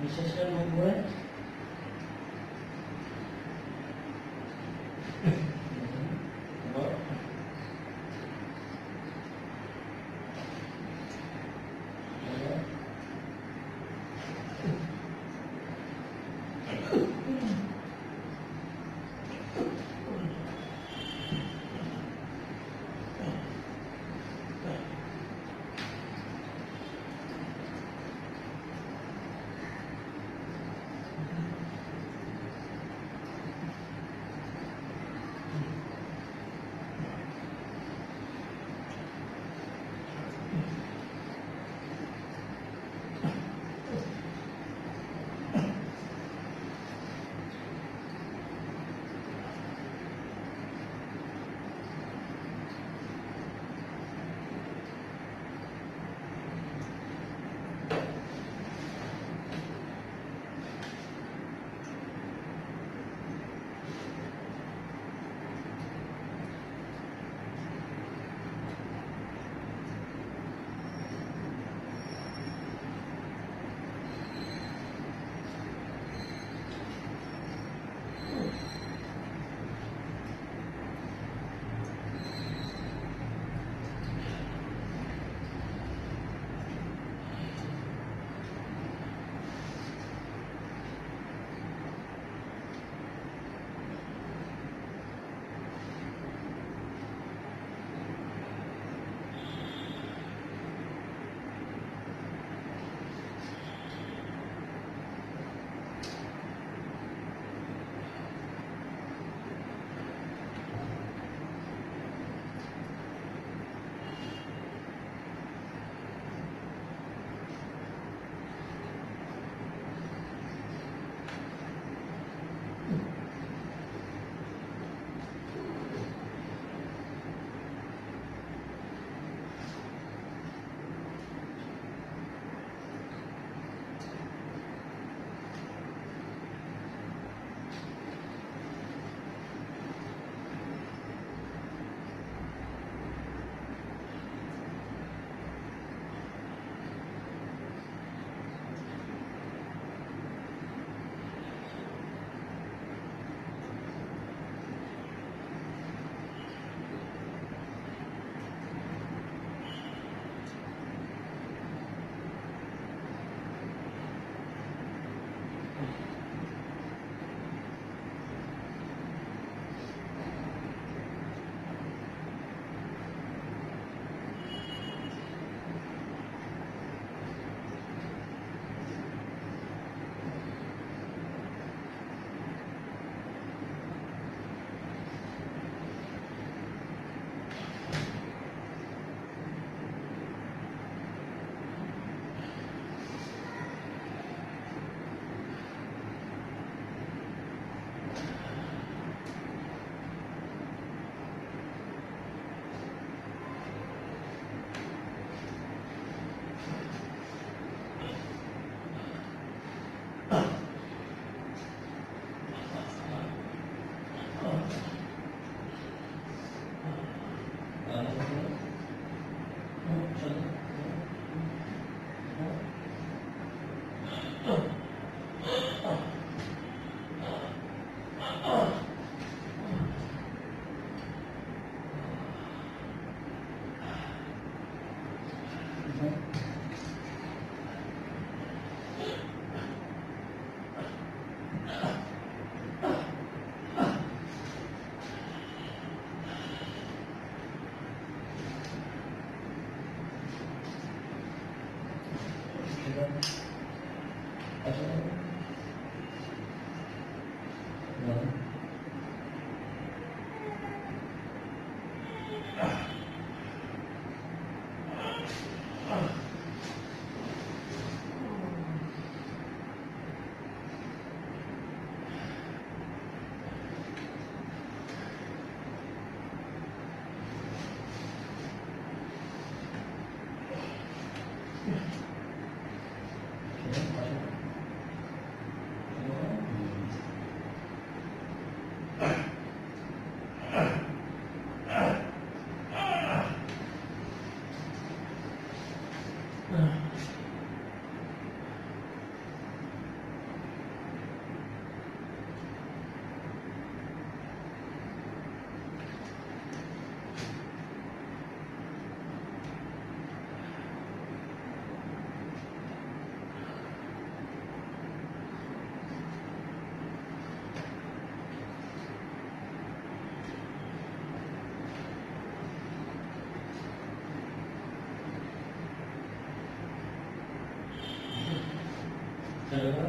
বিশেষের 90 चलो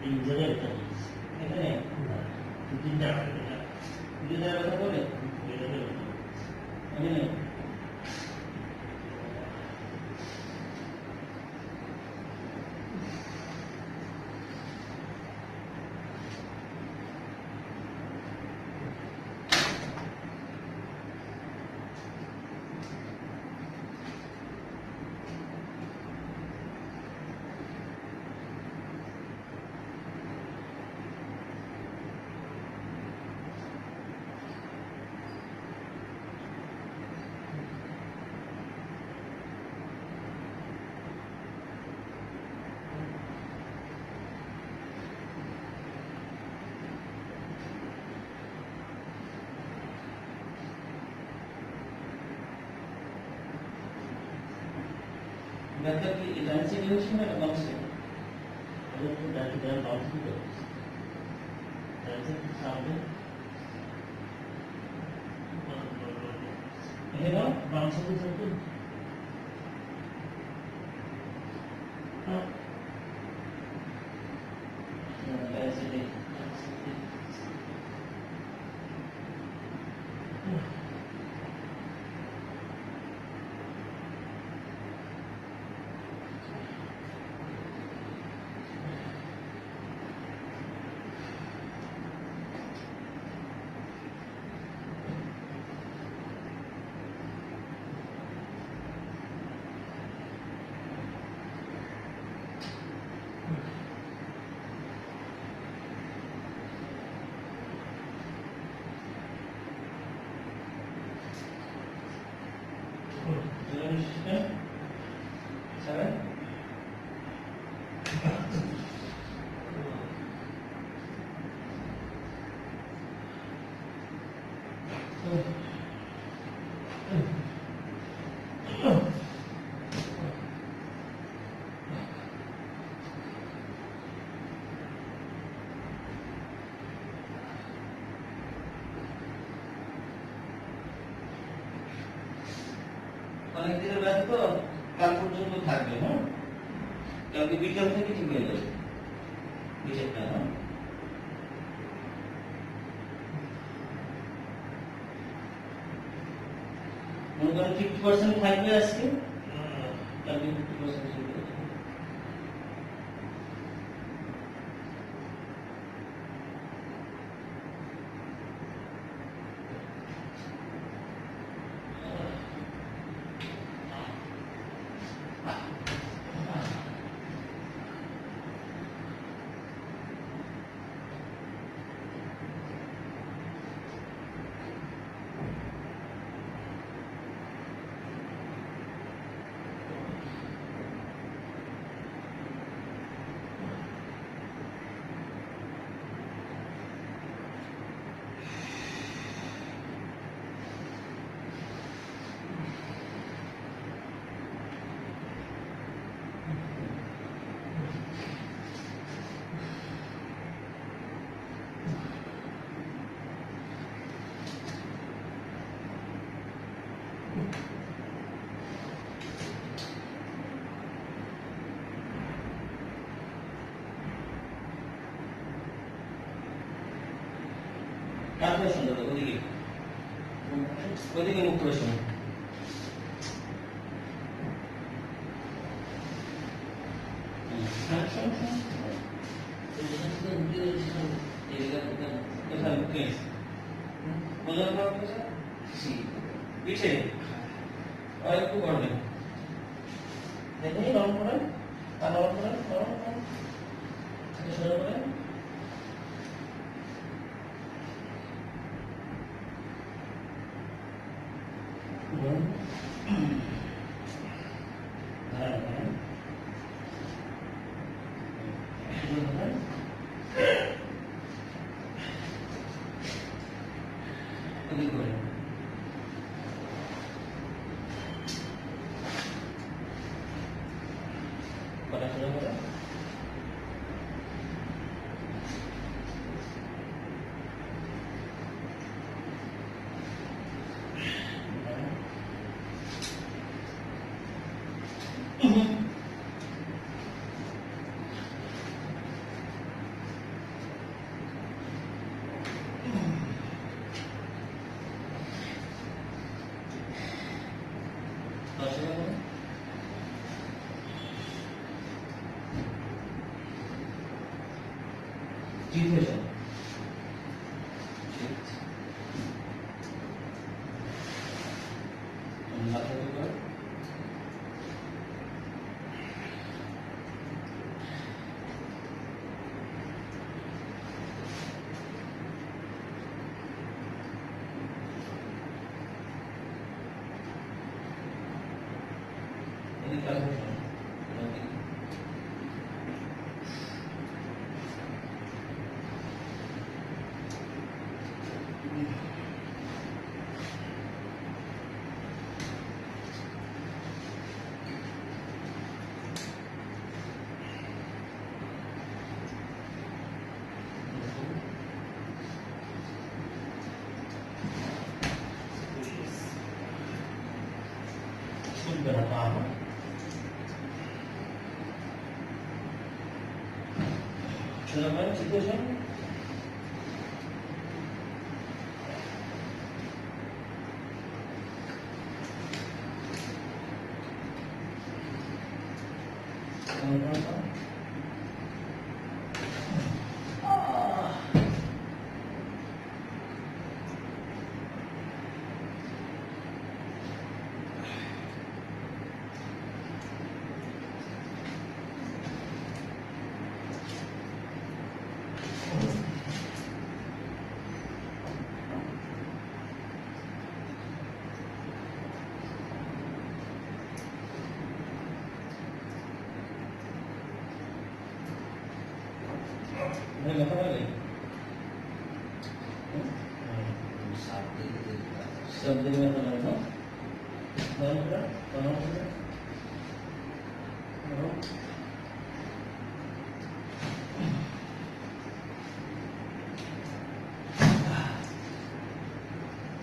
इंजरी তিনটা কথা বলে Method की डांसिंग यूज़ में कम से अगर तो डांसिंग बाउंसिंग करो डांसिंग सामने है ना बाउंसिंग करते हाँ ऐसे नहीं অনেক দিনের ব্যাধ তো কাল পর্যন্ত থাকবে হ্যাঁ কালকে বিকেল থেকে ঠিক হয়ে যাবে বিকেলটা হ্যাঁ মনে করেন 50% থাকবে আজকে কালকে 50% চলে যাবে কাঁধে সুন্দর ওদিকে ওদিকে মুখ করে শোনো পিছে আর একটু করবেন দেখুন নরম করেন আর নরম করেন নরম করেন সরল করেন ধারণ করেন ওদিক করেন পড়াশোনা করে পড়াশোনা করে ঠিক হয়ে যাবে মাথা করে ini kalau nanti sudah apa? Sudah main situasi? Ini apa lagi? Sabtu ini apa lagi? Tahu tak? Tahu tak? Tahu?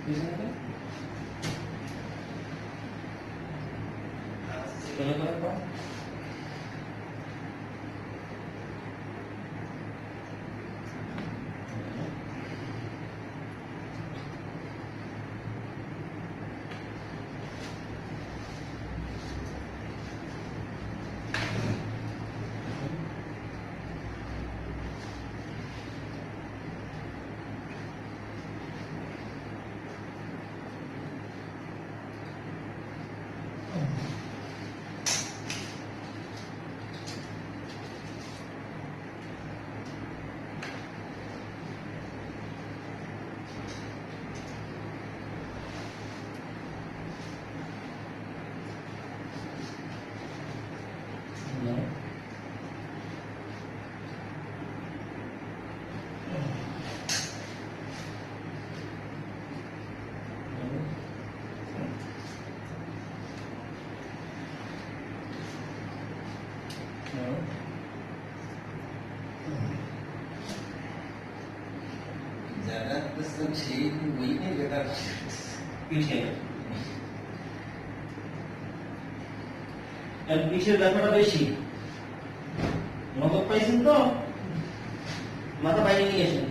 Bisa tak? Kalau apa? जगत तो ठीक वही नहीं जगह पीछे আর পিছের ব্যাপারটা বেশি নগদ পাইছেন তো মাথা বাইরে নিয়ে আসেন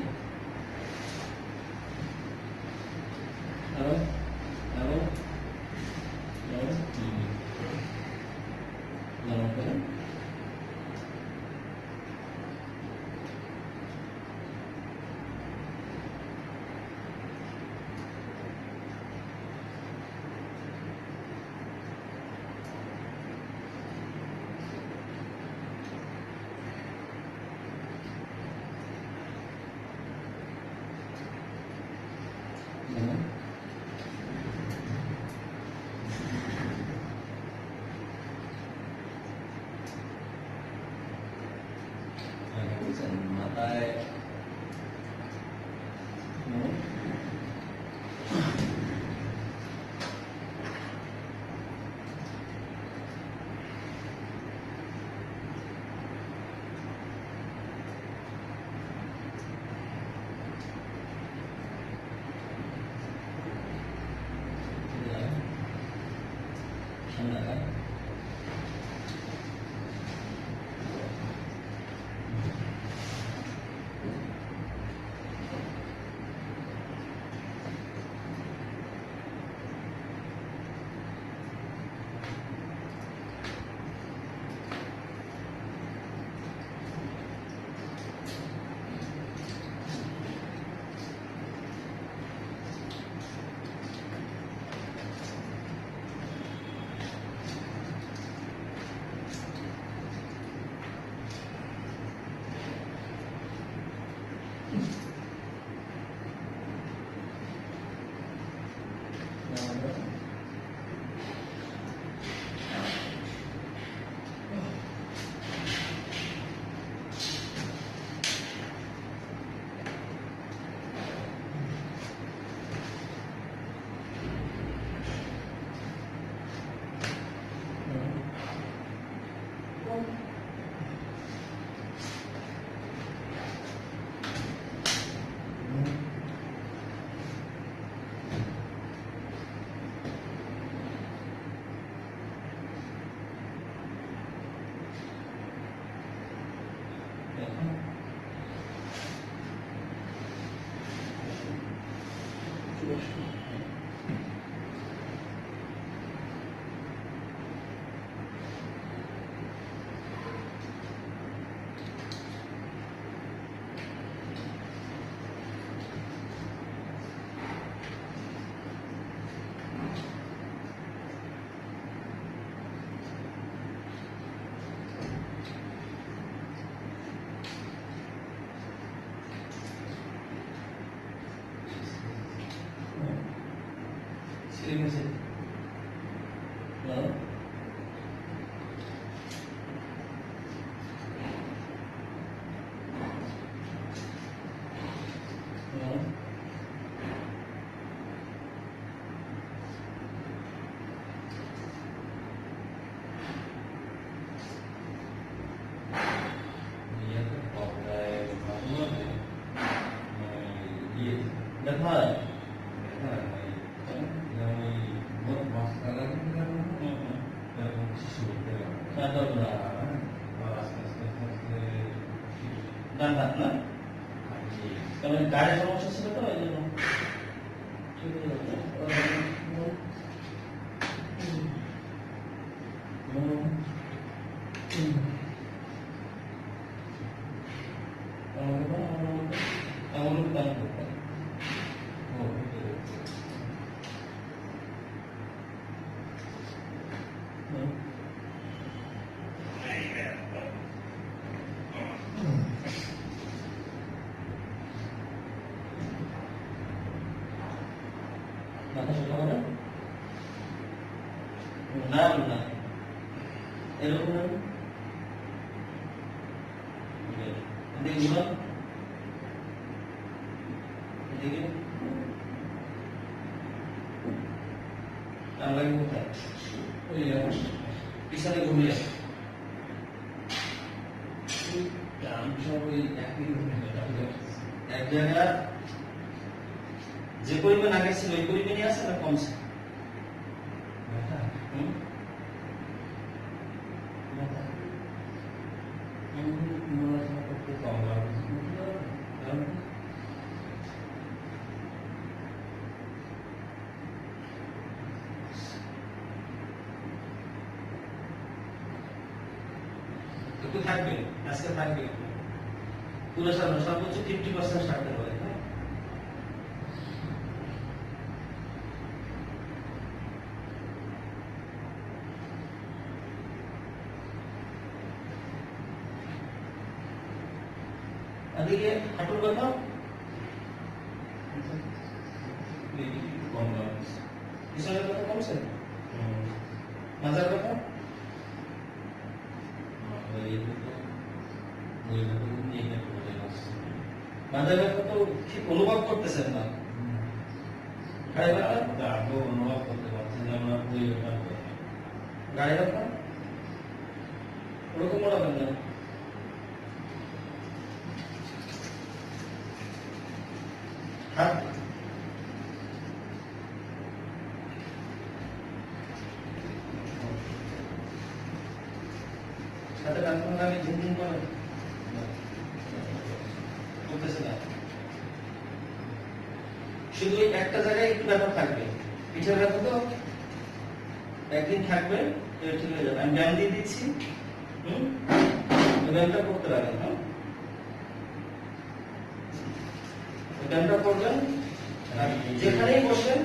মাথায় ঠান্ডা হয়। ঠিক আছে। হ্যালো দেখা হয় ডান হাত না কারণ গাড়ির সমস্যা ছিল তো ওই জন্য ঠিক মাথা সোজা করে না না এরকম এদিকে ঘুরান এদিকে টান লাগে কোথায় ওই পিছনে ঘুরিয়ে এক জায়গা যে পরিমাণ আগে ছিল ওই পরিমাণই আছে না কমছে একটু থাকবে আজকে থাকবে পুরো সর্বোচ্চ 50% থাকতে পারে হ্যাঁ এদিকে হাঁটুর কথা কম লাগছে পিছনের কথা কমছে মাজার কথা মাজার কথা তো ঠিক অনুভব করতেছেন না গাড়ি ব্যথা আগে অনুভব করতে পারছেন না আমরা ওই ব্যাপার গাড়ি ব্যথা ওরকম মনে না হাত সাথে ডাক্তার লাগে ঝিনঝিন করে করতেছে না শুধু একটা জায়গায় একটু ব্যথা থাকবে পিঠের ব্যথা তো একদিন থাকবে ঠিক হয়ে যাবে আমি ব্যায়াম দিয়ে দিচ্ছি ব্যায়ামটা করতে লাগেন হ্যাঁ ব্যায়ামটা করবেন যেখানেই বসেন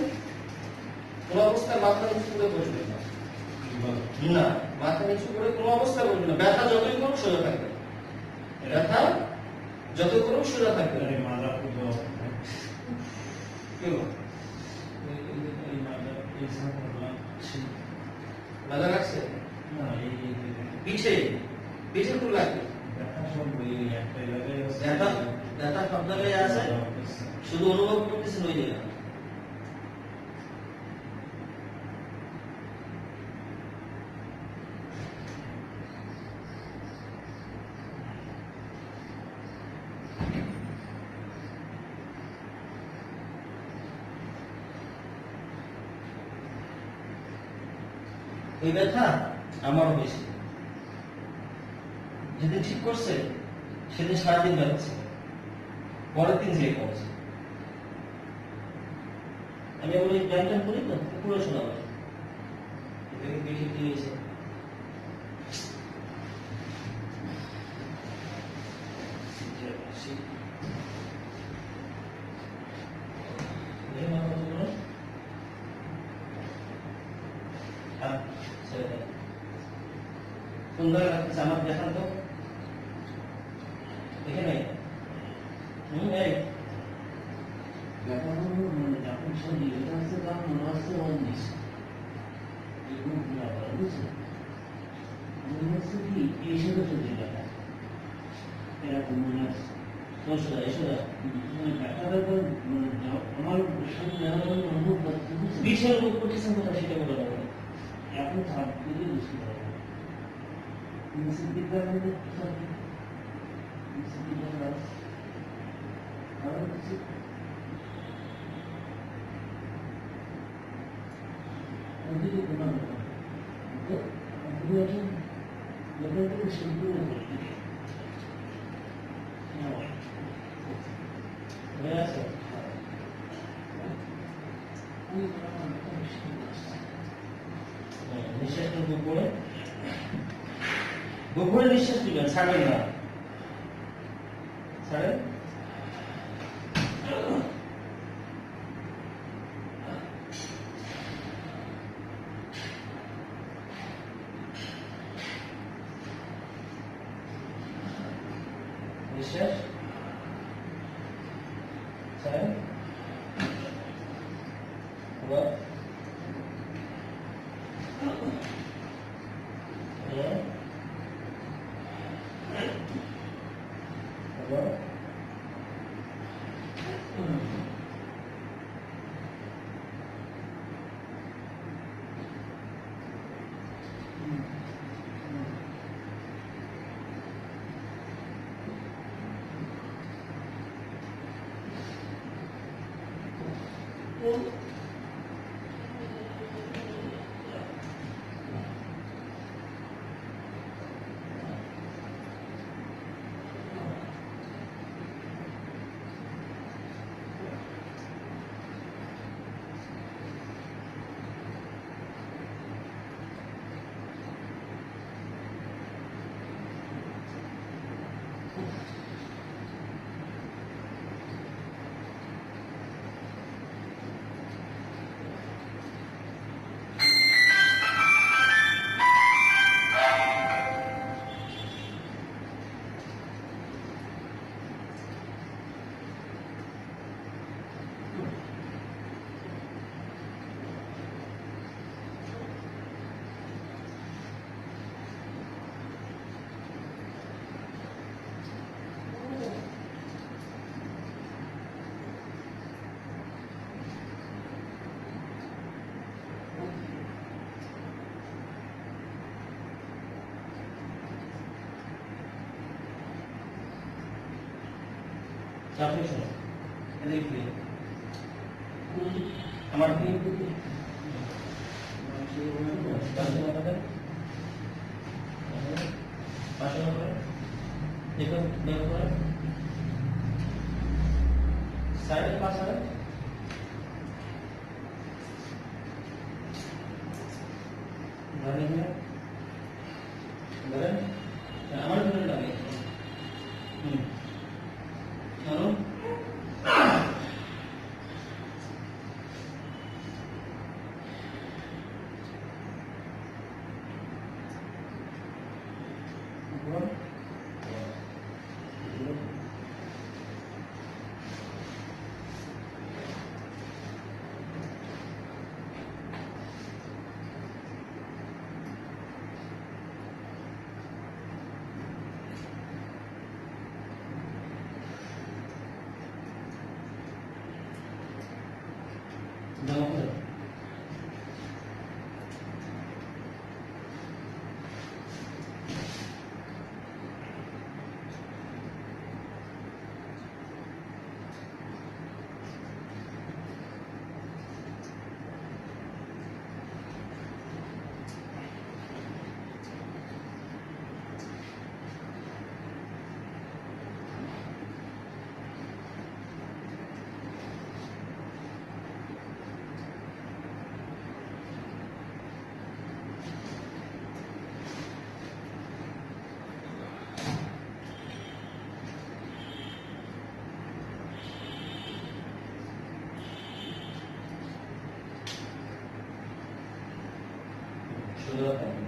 কোন অবস্থায় মাথা নিচু করে বসবেন না না মাথা নিচু করে কোনো অবস্থায় বসবেন না ব্যথা যতই করুন সোজা থাকবে ব্যথা যত করুন সোজা থাকবে মাথা পুজো মাথা লাগছে পিছে পিছে তো লাগবে ব্যথা সব ব্যথা ব্যথা সব জায়গায় আছে শুধু অনুভব করতেছেন ওই জায়গা এই ব্যথা আমারও হয়েছে যেদিন ঠিক করছে সেদিন সারাদিন ব্যথা পরের দিন থেকে কমছে আমি আবার ওই ব্যায়ামটা করি না পুরো শোনা হয় এটাকে বেশি দিয়েছে সুন্দর লাগছে আমার দেখান তো এখানে এই যখন শরীর এটা হচ্ছে তখন মনে হচ্ছে অনিশ এরকম বুঝছেন মনে হচ্ছে কি এই সাথে চলে ব্যথা এরকম মনে হচ্ছে সোজা এসে ব্যথাটা তো আমার শরীর অনুভব করতে বিশের অনুভব করতেছেন কোথায় সেটা বলে দেবো এখন থাক দিলে বুঝতে পারবো Musiklikler de güzel. Musiklikler var. Ama müzik önce de buna bakın. Bu yaşın neden bir şey yok. Ne var? Neyse. Bu zaman bir şey yok. Nişanlı bu böyle. গোপনে নিঃশ্বাস দিবেন ছাড়বেন না ছাড়েন নিঃশ্বাস ছাড়েন আবার চাপে শোনো এদিক দিয়ে আমার দিকে পাশে মাথাতে পাশে মাথাতে দেখো দেখো করে সাইড পাশে ধরে নিয়ে ধরেন আমার ধরে লাগে চলো No. Sudah.